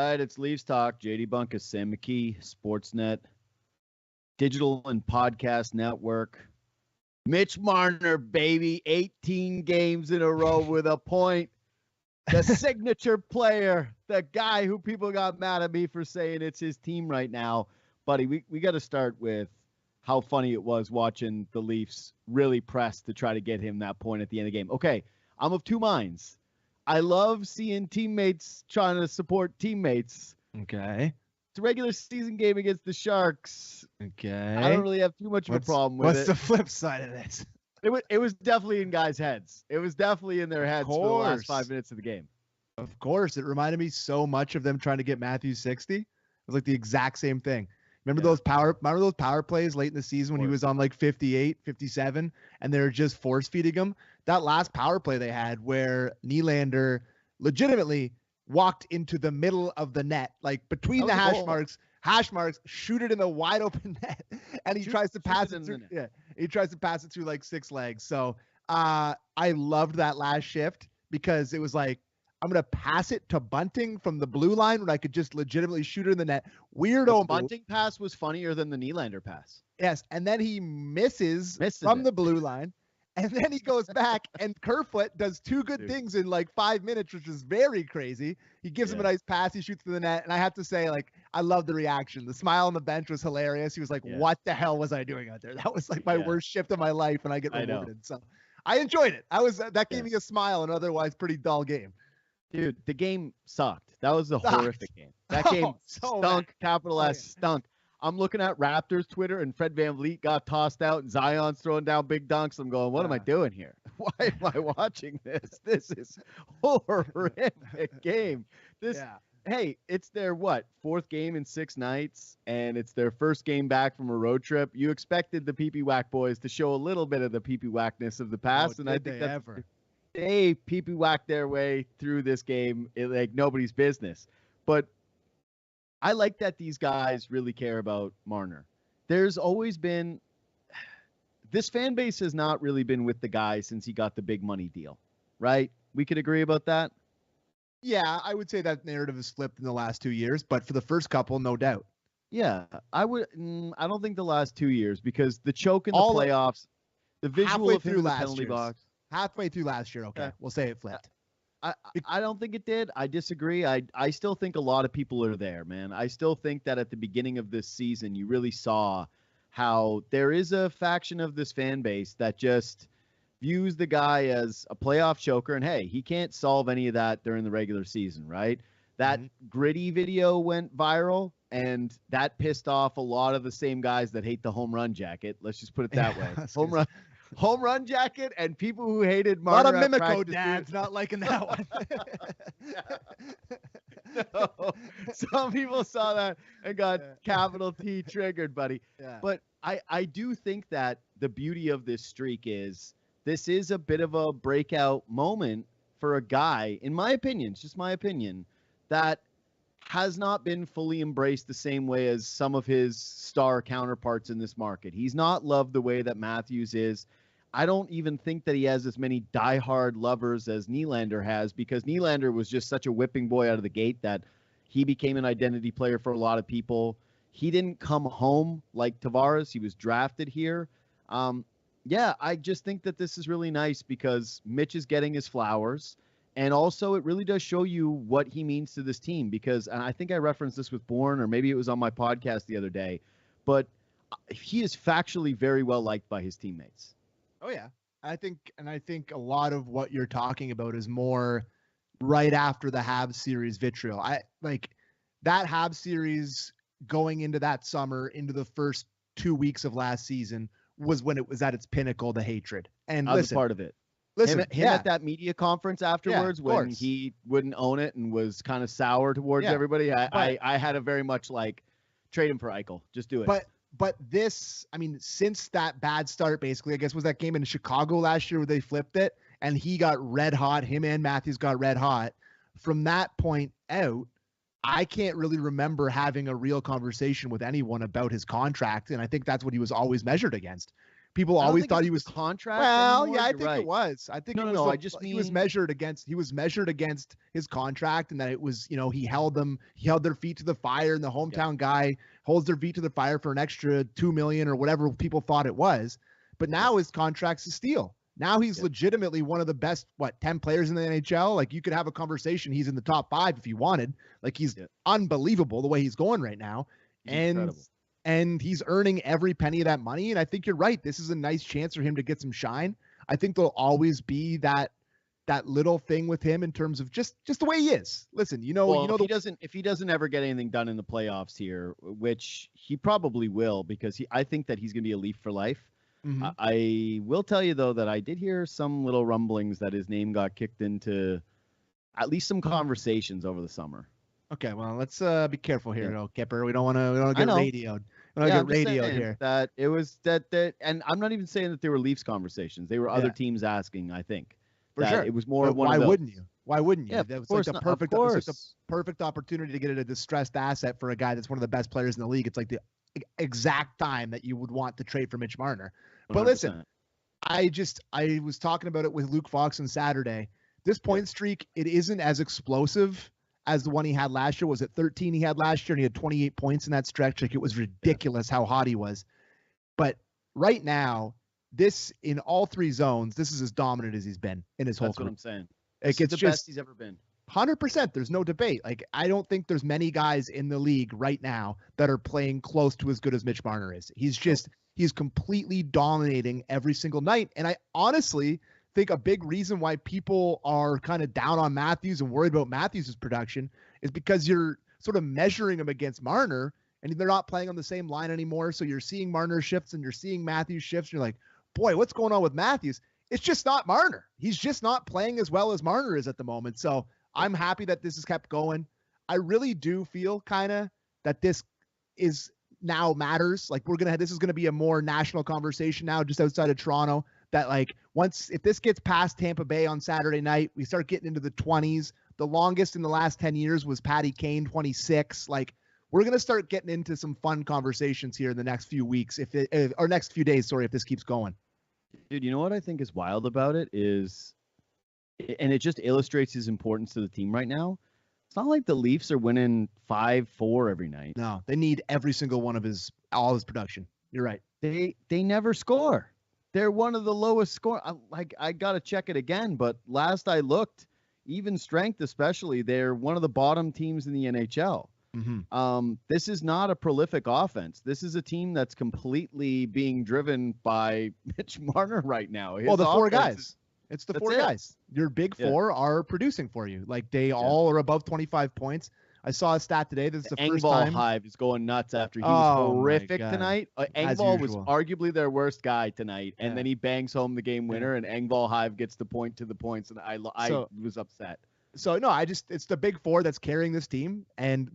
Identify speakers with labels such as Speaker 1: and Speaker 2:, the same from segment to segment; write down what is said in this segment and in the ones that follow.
Speaker 1: right, it's Leafs Talk. JD Bunkis, Sam McKee, Sportsnet, Digital and Podcast Network. Mitch Marner, baby, 18 games in a row with a point. The signature player, the guy who people got mad at me for saying it's his team right now. Buddy, we got to start with how funny it was watching the Leafs really press to try to get him that point at the end of the game. Okay, I'm of two minds. I love seeing teammates trying to support teammates.
Speaker 2: Okay.
Speaker 1: It's a regular season game against the Sharks.
Speaker 2: Okay.
Speaker 1: I don't really have too much of a problem with it.
Speaker 2: What's the flip side of this?
Speaker 1: It was definitely in guys' heads. It was definitely in their heads for the last 5 minutes of the game.
Speaker 2: Of course. It reminded me so much of them trying to get Matthews 60. It was like the exact same thing. Remember those power plays late in the season when he was on like 58, 57, and they were just force feeding him? That last power play they had where Nylander legitimately walked into the middle of the net, like between the hash marks, shoot it in the wide open net, and he tries to pass it through. Yeah, he tries to pass it through like six legs. So I loved that last shift because it was like, I'm going to pass it to Bunting from the blue line when I could just legitimately shoot it in the net. Weirdo.
Speaker 1: The Bunting pass was funnier than the Nylander pass.
Speaker 2: Yes, and then he misses from the blue line, and then he goes back, and Kerfoot does two good things in like 5 minutes, which is very crazy. He gives him a nice pass, he shoots to the net, and I have to say, like, I love the reaction. The smile on the bench was hilarious. He was like, what the hell was I doing out there? That was like my worst shift of my life, and I get rewarded. So I enjoyed it. That gave me a smile, an otherwise pretty dull game.
Speaker 1: Dude, the game sucked. That was a horrific game. That game stunk, capital S, stunk. I'm looking at Raptors Twitter, and Fred VanVleet got tossed out, and Zion's throwing down big dunks. I'm going, what am I doing here? Why am I watching this? This is horrific game. Hey, it's their, fourth game in 6 nights, and it's their first game back from a road trip. You expected the Pee-Pee Whack boys to show a little bit of the Pee-Pee Whackness of the past, and I think they Pee-Pee Whacked their way through this game like nobody's business. But I like that these guys really care about Marner. There's always been – this fan base has not really been with the guy since he got the big money deal, right? We could agree about that?
Speaker 2: Yeah, I would say that narrative has flipped in the last 2 years, but for the first couple, no doubt.
Speaker 1: Yeah, I don't think the last 2 years because the choke in the playoffs, the visual of him in the penalty box.
Speaker 2: Halfway through last year, okay. We'll say it flipped.
Speaker 1: I don't think it did. I disagree. I still think a lot of people are there, man. I still think that at the beginning of this season, you really saw how there is a faction of this fan base that just views the guy as a playoff choker. And, hey, he can't solve any of that during the regular season, right? That gritty video went viral, and that pissed off a lot of the same guys that hate the home run jacket. Let's just put it that way. Home run jacket and people who hated Marner.
Speaker 2: A lot of Mimico dads not liking that one.
Speaker 1: No, some people saw that and got capital T triggered, buddy. Yeah. But I do think that the beauty of this streak is this is a bit of a breakout moment for a guy, in my opinion, it's just my opinion, that has not been fully embraced the same way as some of his star counterparts in this market. He's not loved the way that Matthews is. I don't even think that he has as many diehard lovers as Nylander has, because Nylander was just such a whipping boy out of the gate that he became an identity player for a lot of people. He didn't come home like Tavares. He was drafted here. I just think that this is really nice because Mitch is getting his flowers. And also, it really does show you what he means to this team because, and I think I referenced this with Bourne, or maybe it was on my podcast the other day, but he is factually very well liked by his teammates.
Speaker 2: Oh, yeah. I think a lot of what you're talking about is more right after the Habs series vitriol. I like that Habs series going into that summer, into the first 2 weeks of last season was when it was at its pinnacle, the hatred. And
Speaker 1: I was part of it.
Speaker 2: Listen,
Speaker 1: him at that media conference afterwards when he wouldn't own it and was kind of sour towards everybody, I had a very much like, trade him for Eichel. Just do it.
Speaker 2: But this, I mean, since that bad start, basically, I guess was that game in Chicago last year where they flipped it and he got red hot. Him and Matthews got red hot. From that point out, I can't really remember having a real conversation with anyone about his contract. And I think that's what he was always measured against. People always thought he was
Speaker 1: contract.
Speaker 2: Well,
Speaker 1: anymore.
Speaker 2: yeah, I
Speaker 1: You're
Speaker 2: think
Speaker 1: right.
Speaker 2: it was. I think
Speaker 1: No,
Speaker 2: it
Speaker 1: no,
Speaker 2: was.
Speaker 1: no. I just mean
Speaker 2: he was measured against his contract, and that it was, he held their feet to the fire, and the hometown guy holds their feet to the fire for an extra $2 million or whatever people thought it was. But now his contract's a steal. Now he's legitimately one of the best, 10 players in the NHL. Like, you could have a conversation. He's in the top 5 if you wanted. Like, he's unbelievable the way he's going right now.
Speaker 1: He's incredible.
Speaker 2: And he's earning every penny of that money. And I think you're right. This is a nice chance for him to get some shine. I think there'll always be that little thing with him in terms of just the way he is. Listen,
Speaker 1: if he doesn't ever get anything done in the playoffs here, which he probably will, because I think that he's going to be a Leaf for life. Mm-hmm. I will tell you, though, that I did hear some little rumblings that his name got kicked into at least some conversations over the summer.
Speaker 2: Okay, well, let's be careful here, though, Kipper. We don't want to get radioed. We don't get radioed here.
Speaker 1: That it was that, and I'm not even saying that they were Leafs conversations. They were other teams asking. I think
Speaker 2: for sure
Speaker 1: it was more.
Speaker 2: But why wouldn't you? Why wouldn't you?
Speaker 1: Yeah,
Speaker 2: that was like the perfect opportunity to get a distressed asset for a guy that's one of the best players in the league. It's like the exact time that you would want to trade for Mitch Marner. 100%. But listen, I was talking about it with Luke Fox on Saturday. This point streak, it isn't as explosive as the one he had last year. Was it 13 he had last year, and he had 28 points in that stretch? Like, it was ridiculous how hot he was. But right now, this in all 3 zones, this is as dominant as he's been in his whole career.
Speaker 1: That's what I'm saying.
Speaker 2: Like,
Speaker 1: it's the best he's ever been.
Speaker 2: 100%. There's no debate. Like, I don't think there's many guys in the league right now that are playing close to as good as Mitch Marner is. He's completely dominating every single night. And I honestly think a big reason why people are kind of down on Matthews and worried about Matthews' production is because you're sort of measuring him against Marner, and they're not playing on the same line anymore. So you're seeing Marner shifts and you're seeing Matthews shifts. And you're like, boy, what's going on with Matthews? It's just not Marner. He's just not playing as well as Marner is at the moment. So I'm happy that this has kept going. I really do feel kind of that this is now matters. Like, this is going to be a more national conversation now, just outside of Toronto. That, like, if this gets past Tampa Bay on Saturday night, we start getting into the 20s. The longest in the last 10 years was Patty Kane, 26. Like, we're going to start getting into some fun conversations here in the next few weeks, or next few days, if this keeps going.
Speaker 1: Dude, you know what I think is wild about it is, and it just illustrates his importance to the team right now. It's not like the Leafs are winning 5-4 every night.
Speaker 2: No, they need every single one of all his production. You're right.
Speaker 1: They never score. They're one of the lowest score. I got to check it again, but last I looked, even strength especially, they're one of the bottom teams in the NHL. Mm-hmm. This is not a prolific offense. This is a team that's completely being driven by Mitch Marner right now.
Speaker 2: The 4 guys. It's the 4 guys. Your big 4 are producing for you. Like, they all are above 25 points. I saw a stat today. This is the first time.
Speaker 1: Engvall Hive is going nuts after he was horrific tonight. Engvall was arguably their worst guy tonight, and then he bangs home the game winner, and Engvall Hive gets the point to the points, and I was upset.
Speaker 2: So no, it's the big 4 that's carrying this team, and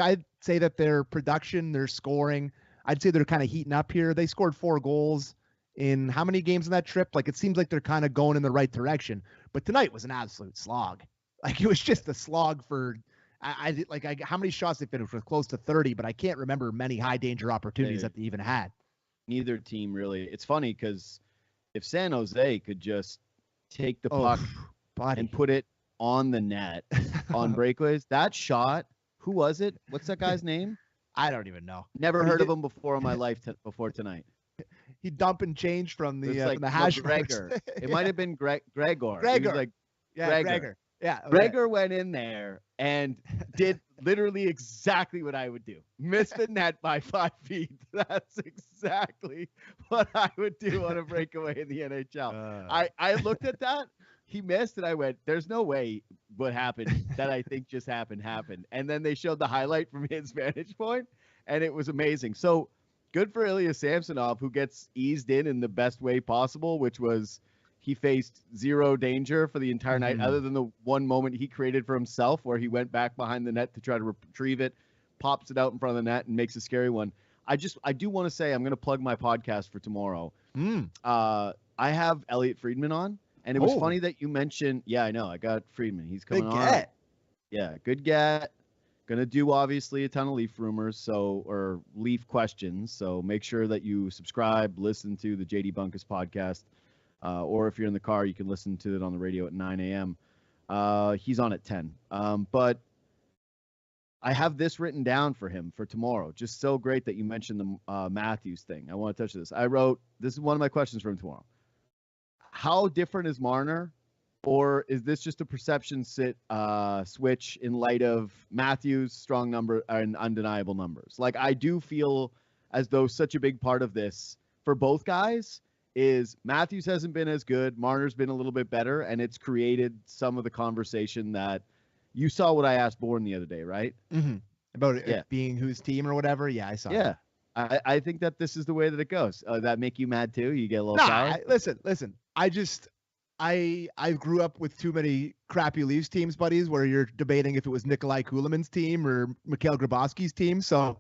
Speaker 2: I'd say that their production, their scoring, I'd say they're kind of heating up here. They scored 4 goals in how many games in that trip? Like, it seems like they're kind of going in the right direction. But tonight was an absolute slog. Like, it was just a slog for. How many shots they finished with? Close to 30, but I can't remember many high danger opportunities that they even had.
Speaker 1: Neither team really. It's funny because if San Jose could just take the puck and put it on the net on breakaways, that shot, who was it? What's that guy's name?
Speaker 2: I don't even know.
Speaker 1: Never heard of him before in my life before tonight.
Speaker 2: He dump and change from the hash
Speaker 1: Gregor. It might have been Gregor.
Speaker 2: Gregor.
Speaker 1: Gregor.
Speaker 2: Yeah.
Speaker 1: Gregor went in there and did literally exactly what I would do. Missed the net by 5 feet. That's exactly what I would do on a breakaway in the NHL. I looked at that. He missed, and I went, there's no way what happened that I think just happened. And then they showed the highlight from his vantage point, and it was amazing. So good for Ilya Samsonov, who gets eased in the best way possible, which was he faced 0 danger for the entire night, other than the one moment he created for himself where he went back behind the net to try to retrieve it, pops it out in front of the net, and makes a scary one. I do want to say I'm going to plug my podcast for tomorrow. I have Elliot Friedman on, and it was funny that you mentioned. Yeah, I know. I got Friedman. He's coming on.
Speaker 2: Good get.
Speaker 1: Yeah, good get. Gonna do obviously a ton of Leaf rumors, or Leaf questions. So make sure that you subscribe, listen to the JD Bunkis podcast, or if you're in the car, you can listen to it on the radio at 9 a.m. He's on at 10. But I have this written down for him for tomorrow. Just so great that you mentioned the Matthews thing. I want to touch this. I wrote, this is one of my questions for him tomorrow. How different is Marner? Or is this just a perception switch in light of Matthews' strong number and undeniable numbers? Like, I do feel as though such a big part of this for both guys is Matthews hasn't been as good. Marner's been a little bit better, and it's created some of the conversation that you saw what I asked Bourne the other day, right?
Speaker 2: Mm-hmm. About it being whose team or whatever. Yeah, I saw that.
Speaker 1: I think that this is the way that it goes. That make you mad too? You get a little sour?
Speaker 2: Listen. I grew up with too many crappy Leafs teams, buddies, where you're debating if it was Nikolai Kulemin's team or Mikhail Grabowski's team. So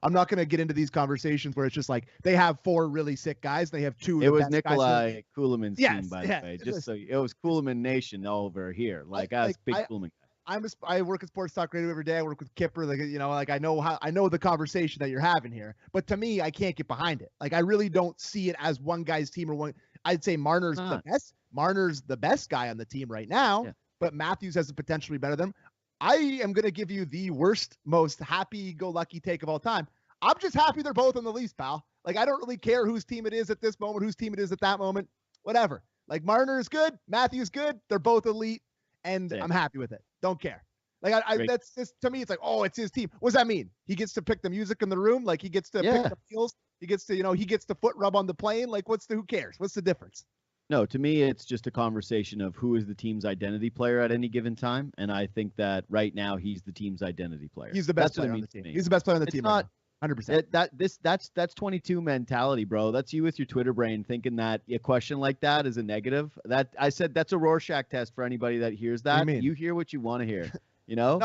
Speaker 2: I'm not going to get into these conversations where it's just like they have 4 really sick guys. They have 2.
Speaker 1: It was Nikolai Kulemin's team, by the way. Just so it was Kulemin Nation over here. Big Kulemin guy.
Speaker 2: I work at Sports Talk Radio every day. I work with Kipper. I know the conversation that you're having here. But to me, I can't get behind it. Like, I really don't see it as one guy's team or one. I'd say Marner's the best. Marner's the best guy on the team right now, but Matthews has the potential to be better than him. I am going to give you the worst, most happy-go-lucky take of all time. I'm just happy they're both on the Leafs, pal. Like, I don't really care whose team it is at this moment, whose team it is at that moment, whatever. Like, Marner is good, Matthews good, they're both elite, and I'm happy with it. Don't care. Like, that's just, to me, it's like, oh, it's his team. What does that mean? He gets to pick the music in the room? Like, he gets to pick the feels? He gets to, he gets the foot rub on the plane? Like, who cares? What's the difference?
Speaker 1: No, to me, it's just a conversation of who is the team's identity player at any given time. And I think that right now he's the team's identity player.
Speaker 2: He's the best player on the team. He's the best player on the team. Not
Speaker 1: 100%. That's 22 mentality, bro. That's you with your Twitter brain thinking that a question like that is a negative. That I said that's a Rorschach test for anybody that hears that. You hear what you want to hear. No,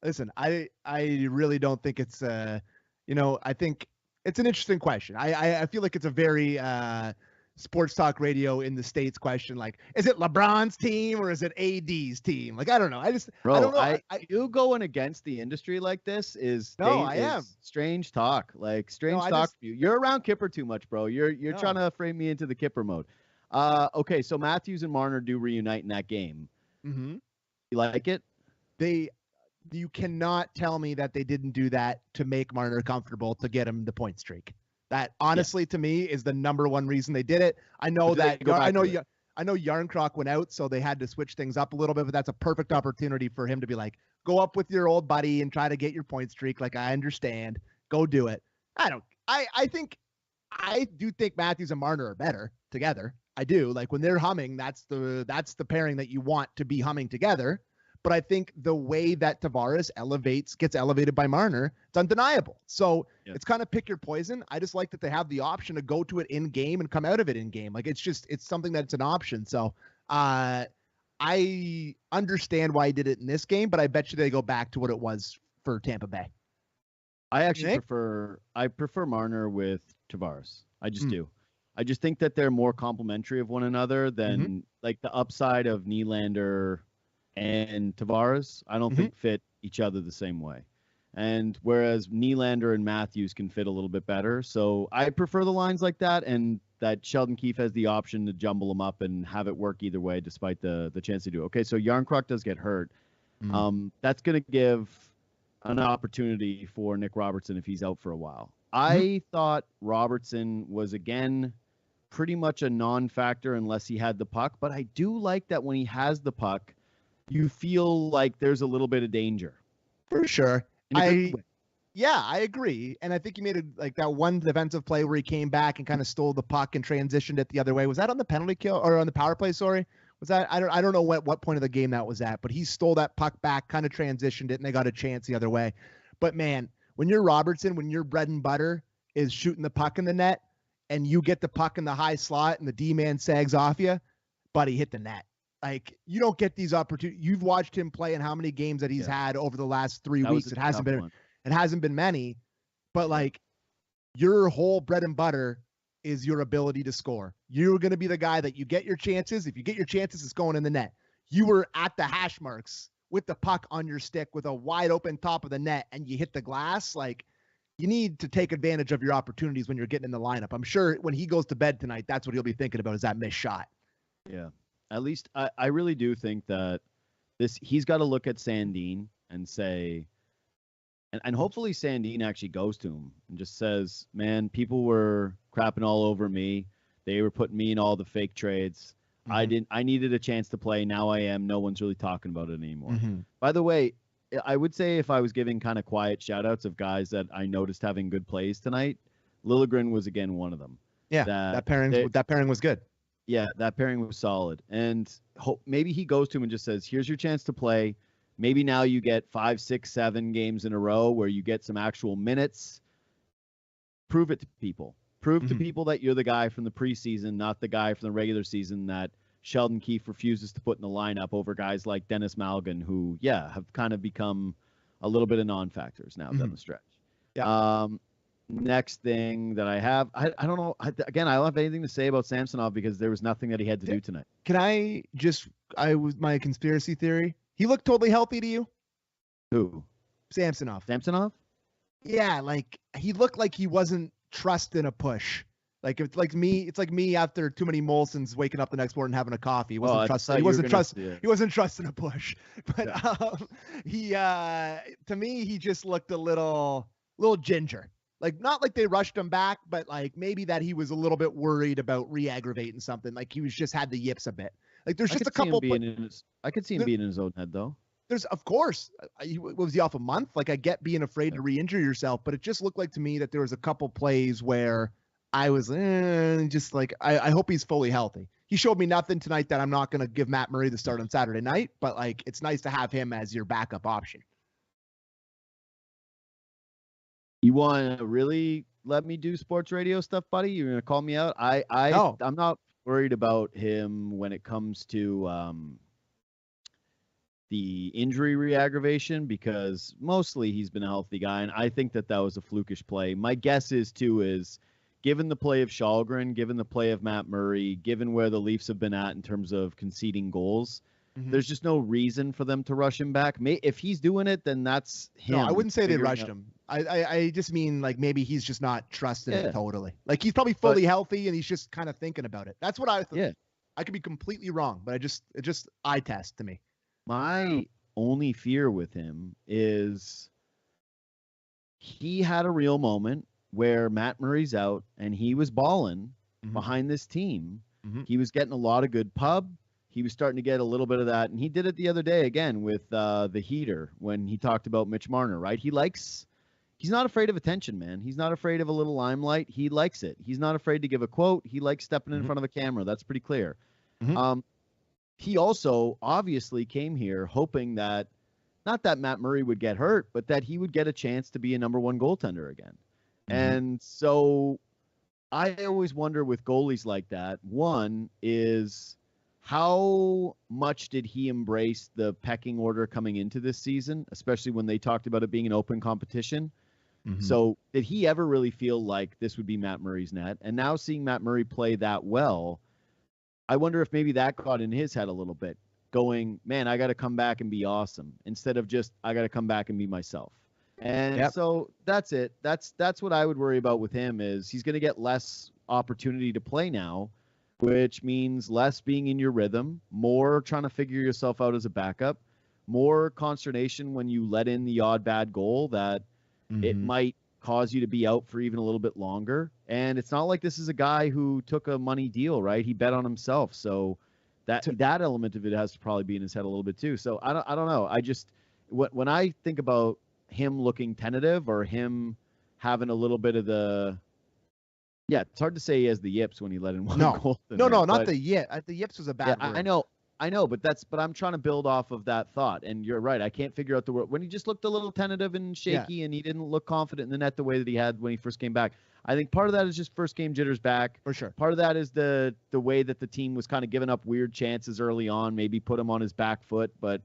Speaker 2: listen. I really don't think it's I think it's an interesting question. I feel like it's a very Sports Talk Radio in the States question. Like, is it LeBron's team or is it AD's team? Like, I don't know. I don't know.
Speaker 1: You going against the industry like this is strange talk. Like, strange talk for you. You're around Kipper too much, bro. You're trying to frame me into the Kipper mode. Okay, so Matthews and Marner do reunite in that game.
Speaker 2: Mm-hmm.
Speaker 1: You like it?
Speaker 2: You cannot tell me that they didn't do that to make Marner comfortable to get him the point streak. That honestly, to me, is the number one reason they did it. I know Yarncroc went out, so they had to switch things up a little bit, but that's a perfect opportunity for him to be like, go up with your old buddy and try to get your point streak. Like, I understand. Go do it. I do think Matthews and Marner are better together. I do. Like, when they're humming, that's the pairing that you want to be humming together. But I think the way that Tavares gets elevated by Marner, it's undeniable. So it's kind of pick your poison. I just like that they have the option to go to it in game and come out of it in game. Like, it's something that's an option. So I understand why he did it in this game, but I bet you they go back to what it was for Tampa Bay.
Speaker 1: I actually prefer Marner with Tavares. I just do. I just think that they're more complementary of one another than like the upside of Nylander and Tavares, I don't think fit each other the same way. And whereas Nylander and Matthews can fit a little bit better. So I prefer the lines like that, and that Sheldon Keefe has the option to jumble them up and have it work either way, despite the chance to do. Okay, so Yarncroc does get hurt. That's going to give an opportunity for Nick Robertson if he's out for a while. I thought Robertson was, again, pretty much a non-factor unless he had the puck. But I do like that when he has the puck, you feel like there's a little bit of danger.
Speaker 2: For sure. I agree. And I think he made that one defensive play where he came back and kind of stole the puck and transitioned it the other way. Was that on the penalty kill or on the power play? Sorry. Was that, I don't know what point of the game that was at, but he stole that puck back, kind of transitioned it, and they got a chance the other way. But man, when you're Robertson, when your bread and butter is shooting the puck in the net and you get the puck in the high slot and the D-man sags off you, buddy, hit the net. Like, you don't get these opportunities. You've watched him play in how many games that he's had over the last 3 weeks. It hasn't been many, but like, your whole bread and butter is your ability to score. You're going to be the guy that you get your chances. If you get your chances, it's going in the net. You were at the hash marks with the puck on your stick with a wide open top of the net and you hit the glass, like, you need to take advantage of your opportunities when you're getting in the lineup. I'm sure when he goes to bed tonight, that's what he'll be thinking about, is that missed shot.
Speaker 1: Yeah. At least I really do think that he's got to look at Sandin and say, and hopefully Sandin actually goes to him and just says, man, people were crapping all over me. They were putting me in all the fake trades.
Speaker 2: Mm-hmm.
Speaker 1: I needed a chance to play. Now I am. No one's really talking about it anymore.
Speaker 2: Mm-hmm.
Speaker 1: By the way, I would say if I was giving kind of quiet shout outs of guys that I noticed having good plays tonight, Liljegren was again one of them.
Speaker 2: Yeah, that pairing was good.
Speaker 1: Yeah, that pairing was solid. And maybe he goes to him and just says, here's your chance to play. Maybe now you get 5, 6, 7 games in a row where you get some actual minutes. Prove it to people. Prove to people that you're the guy from the preseason, not the guy from the regular season that Sheldon Keefe refuses to put in the lineup over guys like Dennis Malgin, who, have kind of become a little bit of non-factors now down the stretch.
Speaker 2: Yeah.
Speaker 1: Next thing that I have, I don't know. I don't have anything to say about Samsonov because there was nothing that he had to do tonight.
Speaker 2: Can my conspiracy theory, he looked totally healthy to you?
Speaker 1: Who?
Speaker 2: Samsonov? Yeah, like he looked like he wasn't trusting a push. Like it's like me after too many Molsons waking up the next morning and having a coffee. He wasn't trusting a push. But to me he just looked a little ginger. Like, not like they rushed him back, but like maybe that he was a little bit worried about re-aggravating something. Like he just had the yips a bit. Like there's just a couple.
Speaker 1: I could see him being in his own head though.
Speaker 2: There's, of course, was he off a month? Like I get being afraid to re-injure yourself, but it just looked like to me that there was a couple plays where I was just like, I hope he's fully healthy. He showed me nothing tonight that I'm not going to give Matt Murray the start on Saturday night, but like it's nice to have him as your backup option.
Speaker 1: You want to really let me do sports radio stuff, buddy? You're going to call me out?
Speaker 2: No.
Speaker 1: I'm not worried about him when it comes to the injury re-aggravation because mostly he's been a healthy guy, and I think that was a flukish play. My guess is given the play of Shalgren, given the play of Matt Murray, given where the Leafs have been at in terms of conceding goals, there's just no reason for them to rush him back. If he's doing it, then that's him.
Speaker 2: No, I wouldn't say they rushed him. I just mean like maybe he's just not trusting it totally. Like he's probably fully healthy and he's just kind of thinking about it. That's what I thought. Yeah. I could be completely wrong, but it just eye test to me.
Speaker 1: My only fear with him is he had a real moment where Matt Murray's out and he was balling behind this team. He was getting a lot of good pub. He was starting to get a little bit of that. And he did it the other day again with the heater when he talked about Mitch Marner, right? He's not afraid of attention, man. He's not afraid of a little limelight. He likes it. He's not afraid to give a quote. He likes stepping in front of a camera. That's pretty clear. He also obviously came here hoping that, not that Matt Murray would get hurt, but that he would get a chance to be a number one goaltender again. And so I always wonder with goalies like that, one is how much did he embrace the pecking order coming into this season, especially when they talked about it being an open competition? So did he ever really feel like this would be Matt Murray's net? And now seeing Matt Murray play that well, I wonder if maybe that got in his head a little bit, going, man, I got to come back and be awesome instead of just I got to come back and be myself. And so that's it. That's what I would worry about with him is he's going to get less opportunity to play now, which means less being in your rhythm, more trying to figure yourself out as a backup, more consternation when you let in the odd bad goal that it might cause you to be out for even a little bit longer. And it's not like this is a guy who took a money deal, right? He bet on himself. So that element of it has to probably be in his head a little bit too. So I don't know. I just, when I think about him looking tentative or him having a little bit of the, it's hard to say he has the yips when he let in one goal.
Speaker 2: Not the yip. The yips was a bad word.
Speaker 1: I know, but I'm trying to build off of that thought. And you're right. I can't figure out the word when he just looked a little tentative and shaky and he didn't look confident in the net the way that he had when he first came back. I think part of that is just first game jitters back.
Speaker 2: For sure.
Speaker 1: Part of that is the way that the team was kind of giving up weird chances early on, maybe put him on his back foot. But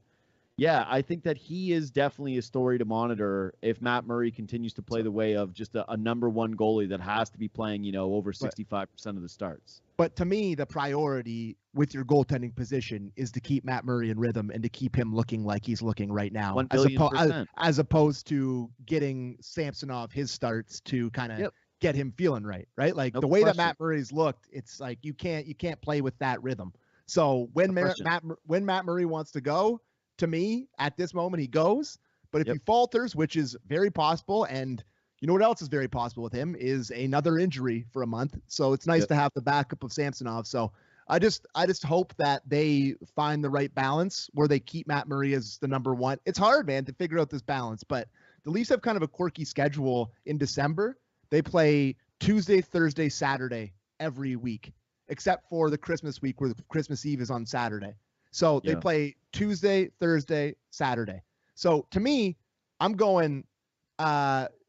Speaker 1: Yeah, I think that he is definitely a story to monitor if Matt Murray continues to play the way of just a number one goalie that has to be playing, over 65% of the starts.
Speaker 2: But to me, the priority with your goaltending position is to keep Matt Murray in rhythm and to keep him looking like he's looking right now,
Speaker 1: 1,000,000,000%.
Speaker 2: as opposed to getting Samsonov his starts to kind of get him feeling right? Like the way that Matt Murray's looked, it's like you can't play with that rhythm. So when Matt Murray wants to go, to me, at this moment, he goes. But if he falters, which is very possible, and you know what else is very possible with him is another injury for a month. So it's nice to have the backup of Samsonov. So I just hope that they find the right balance where they keep Matt Murray as the number one. It's hard, man, to figure out this balance. But the Leafs have kind of a quirky schedule in December. They play Tuesday, Thursday, Saturday every week, except for the Christmas week where Christmas Eve is on Saturday. So they play Tuesday, Thursday, Saturday. So to me, I'm going,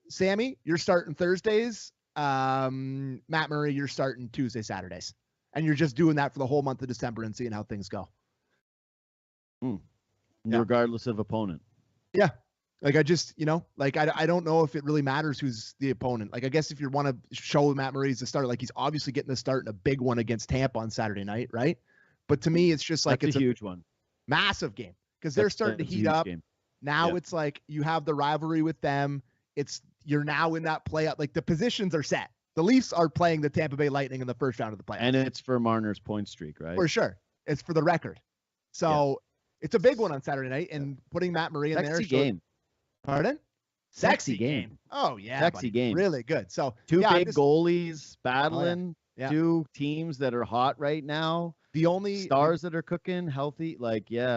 Speaker 2: Sammy, you're starting Thursdays. Matt Murray, you're starting Tuesday, Saturdays. And you're just doing that for the whole month of December and seeing how things go.
Speaker 1: Regardless of opponent.
Speaker 2: Yeah. Like I just, I don't know if it really matters who's the opponent. Like I guess if you want to show Matt Murray as a starter, like he's obviously getting the start in a big one against Tampa on Saturday night, right? But to me, it's just like
Speaker 1: it's a huge one,
Speaker 2: massive game because they're starting to heat up. Now it's like you have the rivalry with them. You're now in that playoff. Like the positions are set. The Leafs are playing the Tampa Bay Lightning in the first round of the playoffs,
Speaker 1: and it's for Marner's point streak, right?
Speaker 2: For sure, it's for the record. So it's a big one on Saturday night, and putting Matt Murray in there.
Speaker 1: Sexy game.
Speaker 2: Pardon?
Speaker 1: Sexy game.
Speaker 2: Oh yeah,
Speaker 1: sexy game.
Speaker 2: Really good. So
Speaker 1: two big goalies battling. Two teams that are hot right now.
Speaker 2: The only
Speaker 1: stars that are cooking healthy, the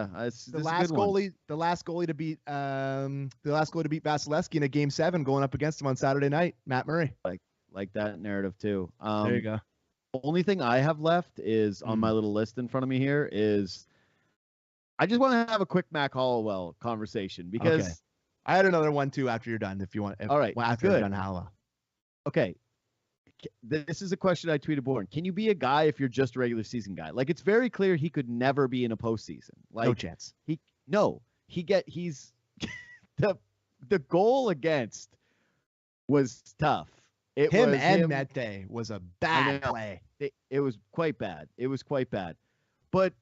Speaker 1: last
Speaker 2: goalie to beat Vasilevsky in a Game 7 going up against him on Saturday night, Matt Murray.
Speaker 1: Like that narrative too.
Speaker 2: There you go.
Speaker 1: Only thing I have left is on my little list in front of me here is I just want to have a quick Mac Hollowell conversation because
Speaker 2: I had another one too after you're done. If you want,
Speaker 1: all right,
Speaker 2: after you're done, Hollowell.
Speaker 1: Okay. This is a question I tweeted Born. Can you be a guy if you're just a regular season guy? Like it's very clear he could never be in a postseason. Like
Speaker 2: no chance.
Speaker 1: He's the goal against was tough.
Speaker 2: Him Mete was a bad play.
Speaker 1: It was quite bad. But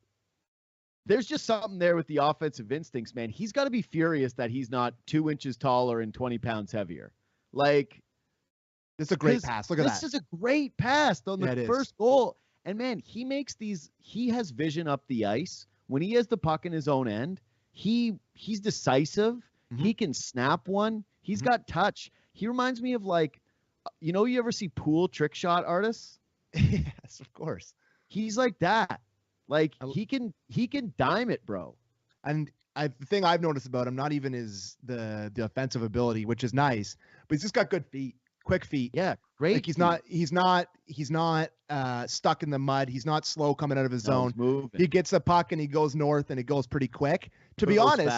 Speaker 1: there's just something there with the offensive instincts, man. He's got to be furious that he's not 2 inches taller and 20 pounds heavier. Like,
Speaker 2: it's a great pass. Look at that.
Speaker 1: This is a great pass on the first goal. And man, he has vision up the ice. When he has the puck in his own end, he's decisive. Mm-hmm. He can snap one. He's got touch. He reminds me of you ever see pool trick shot artists?
Speaker 2: Yes, of course.
Speaker 1: He's like that. Like he can dime it, bro.
Speaker 2: And the thing I've noticed about him, not even is the offensive ability, which is nice, but he's just got good feet. Quick feet.
Speaker 1: Yeah, great.
Speaker 2: Like he's not stuck in the mud. He's not slow coming out of his zone. He gets the puck and he goes north and it goes pretty quick. To be honest,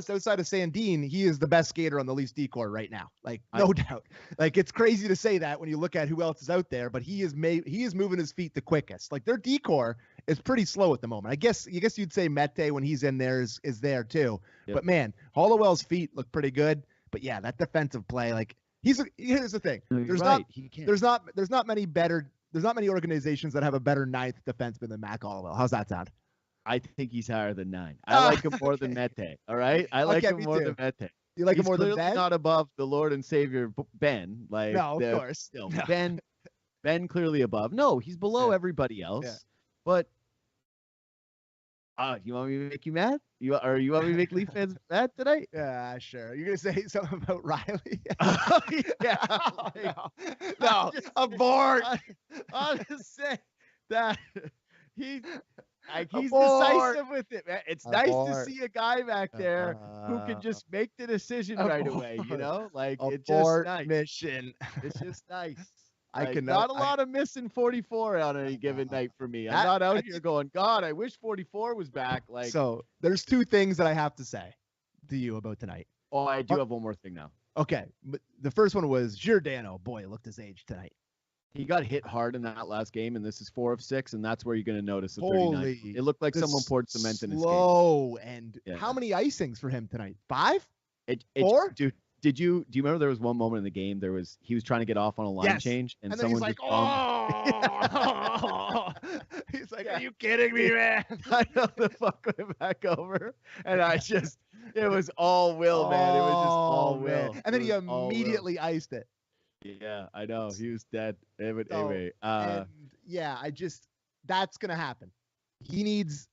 Speaker 2: outside of Sandin, he is the best skater on the Leafs D-core right now. Like no doubt. Like it's crazy to say that when you look at who else is out there, but he is moving his feet the quickest. Like their D-core is pretty slow at the moment. I guess you'd say Mete when he's in there is there too. Yep. But man, Hollowell's feet look pretty good. But yeah, that defensive play, like here's the thing. There's not many organizations that have a better ninth defenseman than Mac Hollowell. How's that sound?
Speaker 1: I think he's higher than 9. I like him more than Mete. All right, I like him more than Mete.
Speaker 2: You like him more than Ben?
Speaker 1: Not above the Lord and Savior Ben. Like
Speaker 2: no, of course.
Speaker 1: No. Ben clearly above. No, he's below everybody else. Yeah. But you want me to make you mad? You want me to make Leaf fans mad tonight?
Speaker 2: Yeah, sure. You're gonna say something about Riley?
Speaker 1: Yeah.
Speaker 2: No. Abort.
Speaker 1: I'll just say that he's decisive with it, man. It's nice to see a guy back there who can just make the decision right away. Like it's just nice.
Speaker 2: Mission.
Speaker 1: It's just nice.
Speaker 2: Not
Speaker 1: a lot of missing 44 on any given night for me. I'm not out here going, God, I wish 44 was back. Like,
Speaker 2: so there's 2 things that I have to say to you about tonight.
Speaker 1: Oh, I do have one more thing now.
Speaker 2: Okay. The first one was Giordano. Boy, looked his age tonight.
Speaker 1: He got hit hard in that last game, and this is 4 of 6, and that's where you're going to notice the 39.
Speaker 2: Holy,
Speaker 1: It looked like someone poured cement in his game.
Speaker 2: Slow, and how many icings for him tonight? 5? 4?
Speaker 1: Dude, do you remember there was one moment in the game he was trying to get off on a line change, and someone
Speaker 2: he's like,
Speaker 1: just
Speaker 2: oh, he's like, are you kidding me, man?
Speaker 1: I know, the fuck went back over, and it was all Will, man. It was just all Will.
Speaker 2: And then he immediately iced it.
Speaker 1: Yeah, I know. He was dead. Anyway,
Speaker 2: that's gonna happen. He needs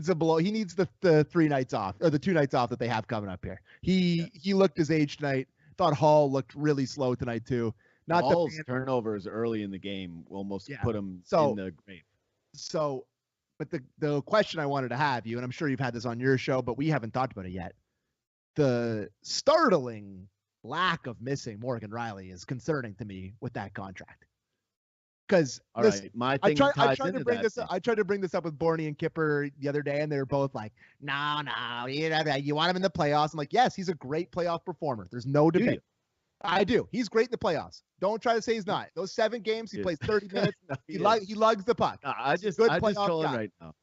Speaker 2: a blow. He needs the 3 nights off, or the 2 nights off that they have coming up here. He looked his age tonight. Thought Hall looked really slow tonight too. Not
Speaker 1: Hall's turnovers early in the game almost put him in the grave.
Speaker 2: So, but the question I wanted to have you, and I'm sure you've had this on your show, but we haven't talked about it yet. The startling lack of missing Morgan Riley is concerning to me with that contract. Because
Speaker 1: my thing I tried
Speaker 2: to bring this up with Borney and Kipper the other day, and they were both like, "No, you want him in the playoffs." I'm like, "Yes, he's a great playoff performer. There's no debate." I do. He's great in the playoffs. Don't try to say he's not. Those 7 games, he plays 30 minutes. He lugs the puck.
Speaker 1: I'm just trolling right now.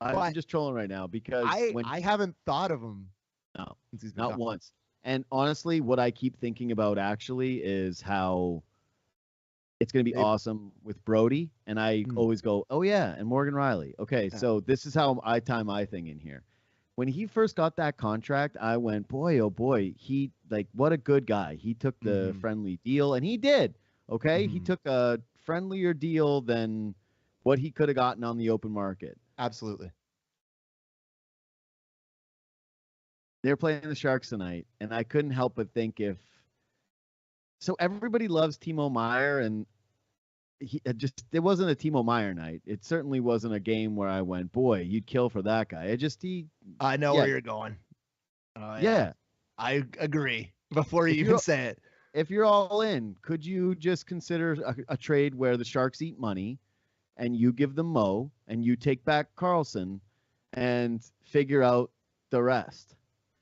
Speaker 1: I'm just trolling right now because
Speaker 2: I haven't thought of him.
Speaker 1: No, not once. And honestly, what I keep thinking about actually is how it's going to be awesome with Brody. And I always go, oh, yeah, and Morgan Riley. Okay, so this is how I tie my thing in here. When he first got that contract, I went, boy, oh, boy, what a good guy. He took the friendly deal, and he did. Okay, he took a friendlier deal than what he could have gotten on the open market.
Speaker 2: Absolutely.
Speaker 1: They're playing the Sharks tonight, and I couldn't help but think so everybody loves Timo Meier, and it wasn't a Timo Meier night. It certainly wasn't a game where I went, boy, you'd kill for that guy.
Speaker 2: I know where you're going.
Speaker 1: Yeah.
Speaker 2: I agree before you even say it.
Speaker 1: If you're all in, could you just consider a trade where the Sharks eat money and you give them Mo and you take back Carlson and figure out the rest?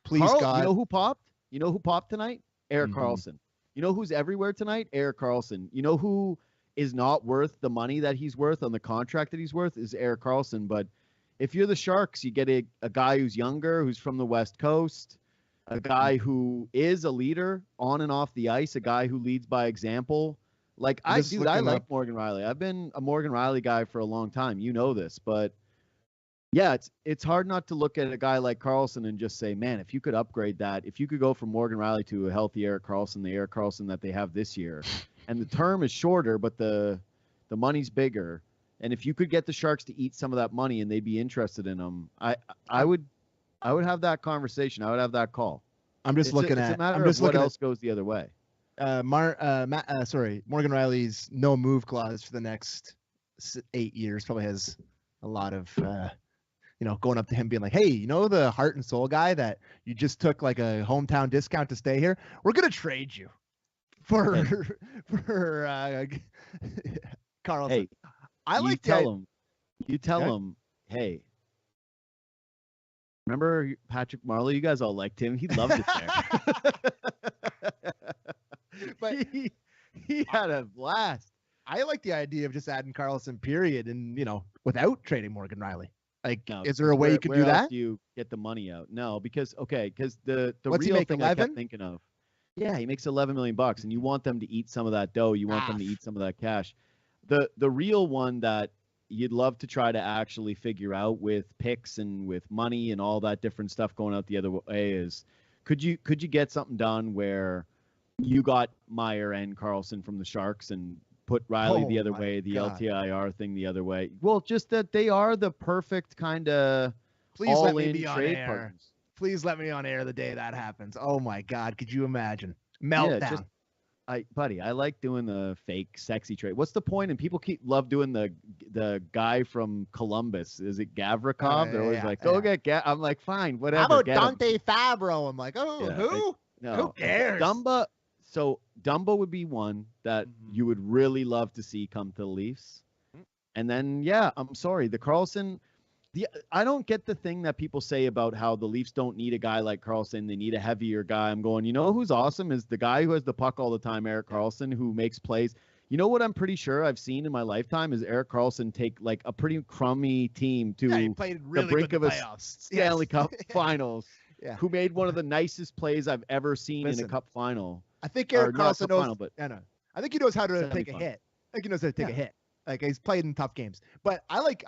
Speaker 2: Please, God.
Speaker 1: You know who popped? You know who popped tonight? Erik Karlsson. You know who's everywhere tonight? Erik Karlsson. You know who is not worth the money that he's worth on the contract that he's worth is Erik Karlsson. But if you're the Sharks, you get a guy who's younger, who's from the West Coast, a guy who is a leader on and off the ice, a guy who leads by example. Like, I like Morgan Riley. I've been a Morgan Riley guy for a long time. You know this, but yeah, it's hard not to look at a guy like Karlsson and just say, man, if you could upgrade that, if you could go from Morgan Riley to a healthy Erik Karlsson, the Erik Karlsson that they have this year, and the term is shorter, but the money's bigger, and if you could get the Sharks to eat some of that money and they'd be interested in them, I would have that conversation. I would have that call.
Speaker 2: It's a matter
Speaker 1: of what else goes the other way.
Speaker 2: Morgan Riley's no move clause for the next 8 years probably has a lot of going up to him being like, hey, the heart and soul guy that you just took like a hometown discount to stay here? We're going to trade you for Karlsson.
Speaker 1: Hey, you tell him, hey, remember Patrick Marleau? You guys all liked him. He loved it there. But he had a blast.
Speaker 2: I like the idea of just adding Karlsson, period, and without trading Morgan Riley. Like, is there a way you could do that?
Speaker 1: Do you get the money out? No, because the real thing I kept thinking of. Yeah, he makes $11 million, and you want them to eat some of that dough. You want them to eat some of that cash. The real one that you'd love to try to actually figure out with picks and with money and all that different stuff going out the other way is, could you get something done where you got Meier and Karlsson from the Sharks and put Riley the other way, the LTIR thing the other way? Well, just that they are the perfect kind of all-in trade partners.
Speaker 2: Please let me on air the day that happens. Oh my God, could you imagine? Meltdown.
Speaker 1: Buddy, I like doing the fake sexy trade. What's the point? And people love doing the guy from Columbus. Is it Gavrikov? They're always like, go get I'm like, fine, whatever.
Speaker 2: How about Dante Fabro? I'm like, who?
Speaker 1: No.
Speaker 2: Who cares?
Speaker 1: Dumba would be one that you would really love to see come to the Leafs. And then, I'm sorry, the Karlsson. I don't get the thing that people say about how the Leafs don't need a guy like Karlsson. They need a heavier guy. I'm going, who's awesome is the guy who has the puck all the time, Erik Karlsson, who makes plays. You know what I'm pretty sure I've seen in my lifetime is Erik Karlsson take like a pretty crummy team to
Speaker 2: he played really
Speaker 1: the brink
Speaker 2: good
Speaker 1: of a
Speaker 2: playoffs.
Speaker 1: Stanley Cup Finals.
Speaker 2: Yeah.
Speaker 1: Who made one of the nicest plays I've ever seen in a Cup final.
Speaker 2: I think Erik Karlsson knows.
Speaker 1: Final, but
Speaker 2: I think he knows how to take a hit. I think he knows how to take a hit. Like he's played in tough games. But I like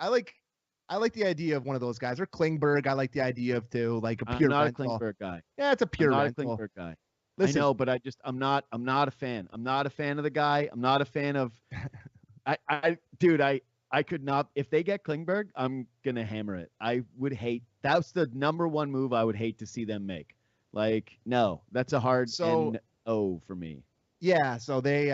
Speaker 2: the idea of one of those guys, or Klingberg. I like the idea of too, like a pure.
Speaker 1: I'm not
Speaker 2: rental.
Speaker 1: a Klingberg guy.
Speaker 2: Yeah, it's a pure rental.
Speaker 1: Not a Klingberg guy.
Speaker 2: Listen,
Speaker 1: I know, but I'm not a fan. I'm not a fan of the guy. I'm not a fan of. Dude, I could not. If they get Klingberg, I'm gonna hammer it. I would hate. That's the number one move I would hate to see them make. Like, no, that's a hard no for me. Yeah.
Speaker 2: So they,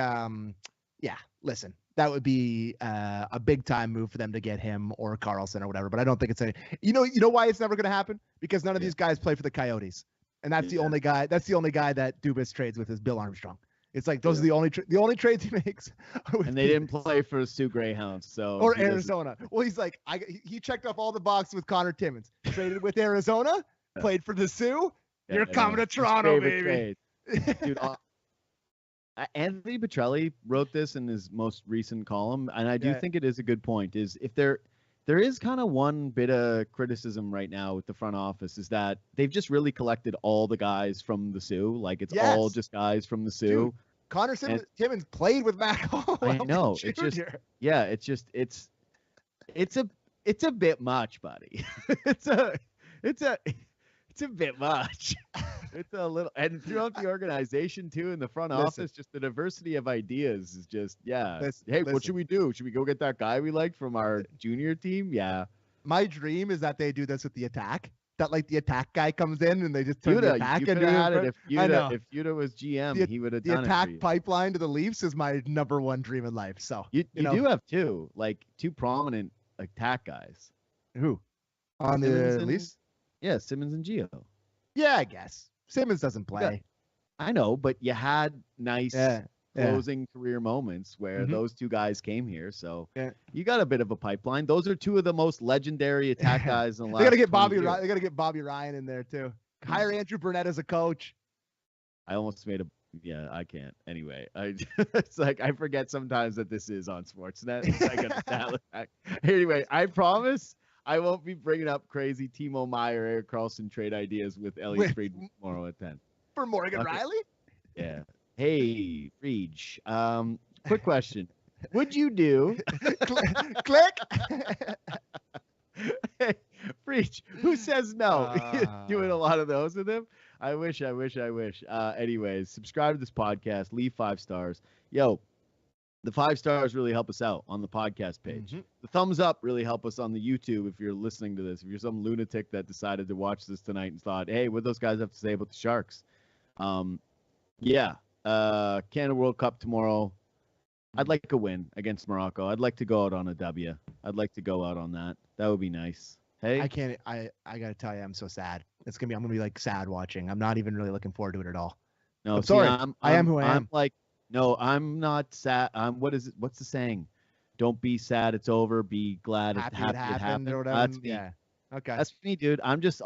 Speaker 2: listen, that would be a big time move for them to get him or Karlsson or whatever. But I don't think it's you know why it's never going to happen? Because none of these guys play for the Coyotes, and that's the only guy. That's the only guy that Dubas trades with is Bill Armstrong. It's like those are the only trades he makes.
Speaker 1: And they didn't play for Sioux Greyhounds, so
Speaker 2: or Arizona. Well, he's like he checked off all the boxes with Connor Timmins. Traded with Arizona, played for the Sioux. You're coming to Toronto, baby.
Speaker 1: Dude, Anthony Petrelli wrote this in his most recent column, and I do think it is a good point. Is if there is kind of one bit of criticism right now with the front office is that they've just really collected all the guys from the Sioux. Like it's all just guys from the Sioux.
Speaker 2: Dude, Connor Timmins played with Matt Hall.
Speaker 1: I know. It's just it's a bit much, buddy. it's a bit much. It's a little, and throughout the organization too, in the front office, just the diversity of ideas is just, what should we do? Should we go get that guy we liked from our junior team? Yeah.
Speaker 2: My dream is that they do this with the attack. That like the attack guy comes in and they just turn the attack into it.
Speaker 1: If Yuta was GM, he would have done it.
Speaker 2: The attack pipeline to the Leafs is my number one dream in life. So
Speaker 1: you do have two prominent attack guys.
Speaker 2: Who on the Leafs?
Speaker 1: Yeah, Simmons and Gio.
Speaker 2: Yeah, I guess Simmons doesn't play.
Speaker 1: Yeah, I know, but you had nice closing career moments where those two guys came here, so you got a bit of a pipeline. Those are two of the most legendary attack guys in the last.
Speaker 2: They got to get Bobby Ryan. They got to get Bobby Ryan in there too. Hire Andrew Burnett as a coach.
Speaker 1: I almost made I can't. Anyway, it's like I forget sometimes that this is on Sportsnet. Anyway, I promise. I won't be bringing up crazy Timo Meier, Erik Karlsson trade ideas with Elliot Fried tomorrow at 10.
Speaker 2: For Morgan Riley?
Speaker 1: Yeah. Hey, Fried. Quick question. Would you do...
Speaker 2: Click.
Speaker 1: Hey, Fried, who says no? Doing a lot of those with him. I wish. Anyways, subscribe to this podcast. Leave 5 stars. Yo. The 5 stars really help us out on the podcast page. The thumbs up really help us on the YouTube if you're listening to this. If you're some lunatic that decided to watch this tonight and thought, hey, what those guys have to say about the Sharks? Canada World Cup tomorrow. I'd like a win against Morocco. I'd like to go out on a W. I'd like to go out on that. That would be nice. Hey,
Speaker 2: I gotta tell you, I'm so sad. I'm gonna be like sad watching. I'm not even really looking forward to it at all.
Speaker 1: No,
Speaker 2: I'm sorry. I am who I am.
Speaker 1: No, I'm not sad. What's the saying? Don't be sad. It's over. Be glad it happened.
Speaker 2: Or whatever.
Speaker 1: That's me.
Speaker 2: Yeah. Okay.
Speaker 1: That's me, dude. I'm just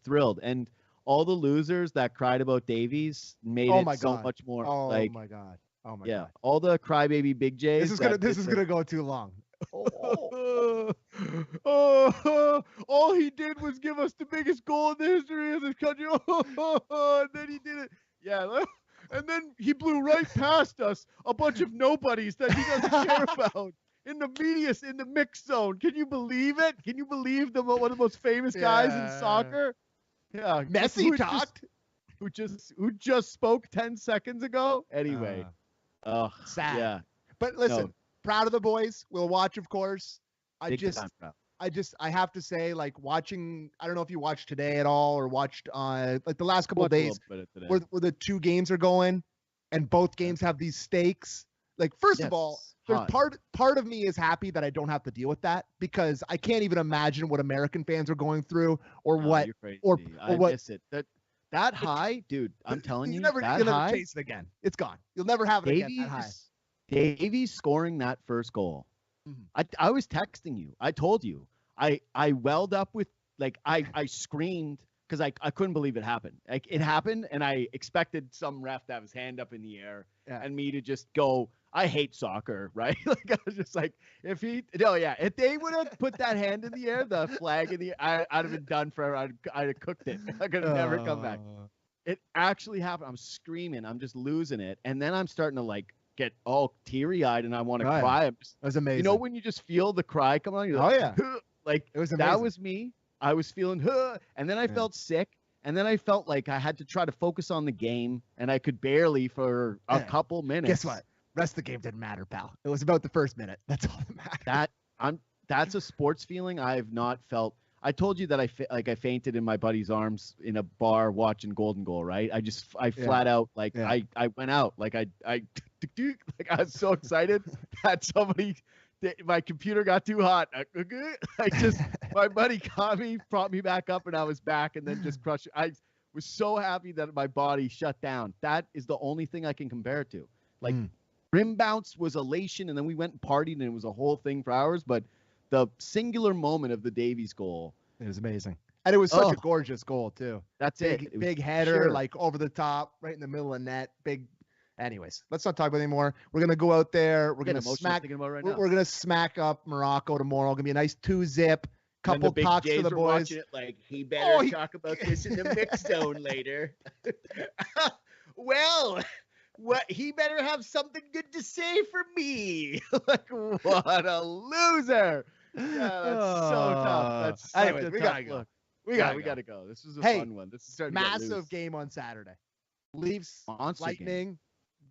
Speaker 1: thrilled. And all the losers that cried about Davies made it so much more.
Speaker 2: Oh my God. God.
Speaker 1: All the crybaby Big J's.
Speaker 2: This is gonna go too long.
Speaker 1: All he did was give us the biggest goal in the history of this country. And then he did it. Yeah. And then he blew right past us, a bunch of nobodies that he doesn't care about in the mixed zone. Can you believe it? Can you believe one of the most famous guys in soccer? Yeah,
Speaker 2: Messi talked.
Speaker 1: Who just spoke 10 seconds ago? Anyway,
Speaker 2: sad.
Speaker 1: Yeah,
Speaker 2: but listen, proud of the boys. We'll watch, of course. I have to say, like watching, I don't know if you watched today at all or watched like the last couple of days where the 2 games are going and both games have these stakes. Like, first of all, there's part of me is happy that I don't have to deal with that because I can't even imagine what American fans are going through or what, or what.
Speaker 1: Miss it. That high, dude, I'm telling you,
Speaker 2: you'll never chase it again. It's gone. You'll never have it again that high.
Speaker 1: Davies scoring that first goal. I was texting you. I told you. I welled up with, like, I screamed because I couldn't believe it happened. Like, it happened, and I expected some ref to have his hand up in the air and me to just go. I hate soccer, right? Like I was just like, if they would have put that hand in the air, the flag in the air, I'd have been done forever. I'd have cooked it. I could have never come back. It actually happened. I'm screaming. I'm just losing it. And then I'm starting to like get all teary-eyed and I want to cry.
Speaker 2: That was amazing.
Speaker 1: You know when you just feel the cry come on? You're like, like
Speaker 2: it was amazing.
Speaker 1: That was me. I was feeling, and then I felt sick. And then I felt like I had to try to focus on the game, and I could barely for a couple minutes.
Speaker 2: Guess what? Rest of the game didn't matter, pal. It was about the first minute. That's all that mattered.
Speaker 1: That's a sports feeling I have not felt. I told you that I fainted in my buddy's arms in a bar watching Golden Goal, right? I flat out I went out like I was so excited that somebody. My computer got too hot. My buddy caught me, propped me back up, and I was back, and then just crushed it. I was so happy that my body shut down. That is the only thing I can compare it to. Like rim bounce was elation, and then we went and partied, and it was a whole thing for hours. But the singular moment of the Davies goal,
Speaker 2: it was amazing, and it was such a gorgeous goal too.
Speaker 1: That's
Speaker 2: it. Big header, like over the top, right in the middle of net. Big. Anyways, let's not talk about it anymore. We're gonna go out there. We're gonna smack up Morocco tomorrow. Gonna be a nice 2-zip. Couple talks for the boys.
Speaker 1: It like he better talk about this in the mix zone later. Well, he better have something good to say for me. Like what a loser. Yeah, that's so tough. That's such
Speaker 2: anyways, we gotta go.
Speaker 1: We gotta go. This was a fun one. This is starting
Speaker 2: massive
Speaker 1: to get loose.
Speaker 2: game on Saturday. Leafs,
Speaker 1: Monster
Speaker 2: Lightning.
Speaker 1: Game.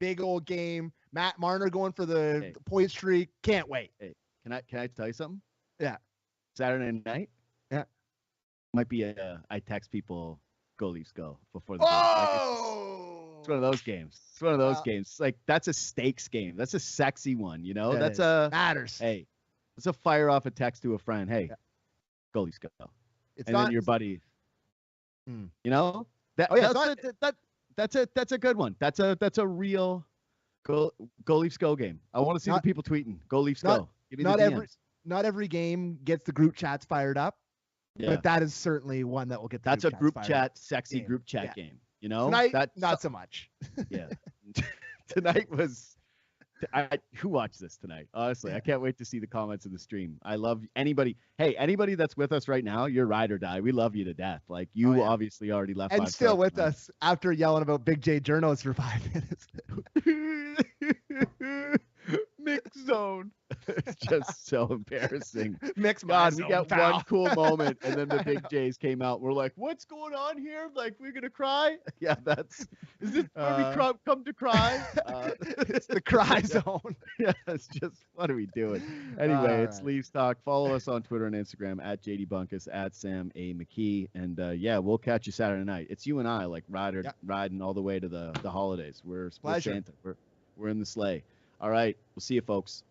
Speaker 2: Big old game. Matt Marner going for the point streak. Can't wait.
Speaker 1: Hey, can I tell you something?
Speaker 2: Yeah.
Speaker 1: Saturday night?
Speaker 2: Yeah.
Speaker 1: Might be I text people go Leafs go before the game. Like it's one of those games. It's one of those games. Like that's a stakes game. That's a sexy one, you know? That's
Speaker 2: matters.
Speaker 1: Hey. It's a fire off a text to a friend. Hey, go Leafs go.
Speaker 2: It's
Speaker 1: and
Speaker 2: not,
Speaker 1: then your buddy. You know? That's a good one. That's a real go Leafs go game. I want to see the people tweeting. Go Leafs go. Give me
Speaker 2: not every game gets the group chats fired up. Yeah. But that is certainly one that will get
Speaker 1: that's a group chat, sexy game. Group chat game. You know?
Speaker 2: Tonight, not so much.
Speaker 1: Yeah. Tonight was who watched this tonight? Honestly, I can't wait to see the comments in the stream. I love anybody. Hey, anybody that's with us right now, you're ride or die. We love you to death. Like you obviously already left.
Speaker 2: And still with us after yelling about Big J journalists for 5 minutes.
Speaker 1: Mix zone. It's just so embarrassing.
Speaker 2: Mix
Speaker 1: God, we got one cool moment, and then the Big J's came out. We're like, "What's going on here? Like, we're gonna cry?" Yeah, is this where we come to cry?
Speaker 2: It's the cry zone.
Speaker 1: Yeah, it's just what are we doing? Anyway, it's Leafs Talk. Follow us on Twitter and Instagram at JD Bunkis, at Sam A McKee, and we'll catch you Saturday night. It's you and I, like riding all the way to the holidays. We're Santa. We're in the sleigh. All right, we'll see you, folks.